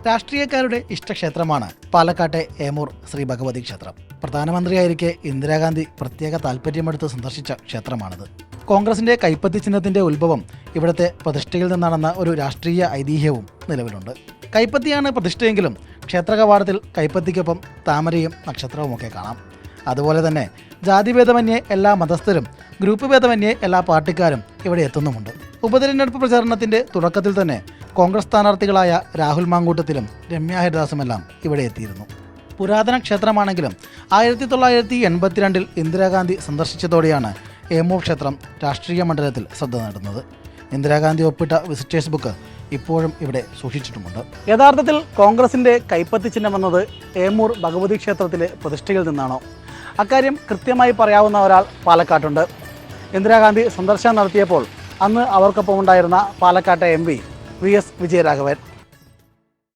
രാഷ്ട്രീയക്കാരുടെ ഇഷ്ടക്ഷേത്രമാണ് പാലക്കാട്ടെ ഏമൂർ ശ്രീ ഭഗവതി ക്ഷേത്രം. പ്രധാനമന്ത്രിയായിരിക്കെ ഇന്ദിരാഗാന്ധി പ്രത്യേക താൽപ്പര്യമെടുത്ത് സന്ദർശിച്ച ക്ഷേത്രമാണിത്. കോൺഗ്രസിന്റെ കൈപ്പത്തി ചിഹ്നത്തിന്റെ ഉത്ഭവം ഇവിടുത്തെ പ്രതിഷ്ഠയിൽ നിന്നാണെന്ന ഒരു രാഷ്ട്രീയ ഐതിഹ്യവും നിലവിലുണ്ട്. കൈപ്പത്തിയാണ് പ്രതിഷ്ഠയെങ്കിലും ക്ഷേത്രകവാടത്തിൽ കൈപ്പത്തിക്കൊപ്പം താമരയും നക്ഷത്രവുമൊക്കെ കാണാം. അതുപോലെ തന്നെ ജാതിഭേദമന്യേ എല്ലാ മതസ്ഥരും ഗ്രൂപ്പ് ഭേദമന്യേ എല്ലാ പാർട്ടിക്കാരും ഇവിടെ എത്തുന്നുമുണ്ട്. ഉപതെരഞ്ഞെടുപ്പ് പ്രചാരണത്തിന്റെ തുടക്കത്തിൽ തന്നെ കോൺഗ്രസ് സ്ഥാനാർത്ഥികളായ രാഹുൽ മാങ്കൂട്ടത്തിലും രമ്യ ഹരിദാസുമെല്ലാം ഇവിടെ എത്തിയിരുന്നു. പുരാതന ക്ഷേത്രമാണെങ്കിലും 1982 ഇന്ദിരാഗാന്ധി സന്ദർശിച്ചതോടെയാണ് ഏമൂർ ക്ഷേത്രം രാഷ്ട്രീയ മണ്ഡലത്തിൽ ശ്രദ്ധ നേടുന്നത്. ഇന്ദിരാഗാന്ധി ഒപ്പിട്ട വിസിറ്റേഴ്സ് ബുക്ക് ഇപ്പോഴും ഇവിടെ സൂക്ഷിച്ചിട്ടുമുണ്ട്. യഥാർത്ഥത്തിൽ കോൺഗ്രസിന്റെ കൈപ്പത്തി ചിഹ്നമെന്നത് ഏമൂർ ഭഗവതി ക്ഷേത്രത്തിലെ പ്രതിഷ്ഠയിൽ നിന്നാണോ? അക്കാര്യം കൃത്യമായി പറയാവുന്ന ഒരാൾ പാലക്കാട്ടുണ്ട്. ഇന്ദിരാഗാന്ധി സന്ദർശനം നടത്തിയപ്പോൾ അന്ന് അവർക്കൊപ്പം ഉണ്ടായിരുന്ന പാലക്കാട്ടെ MP VS വിജയരാഘവൻ.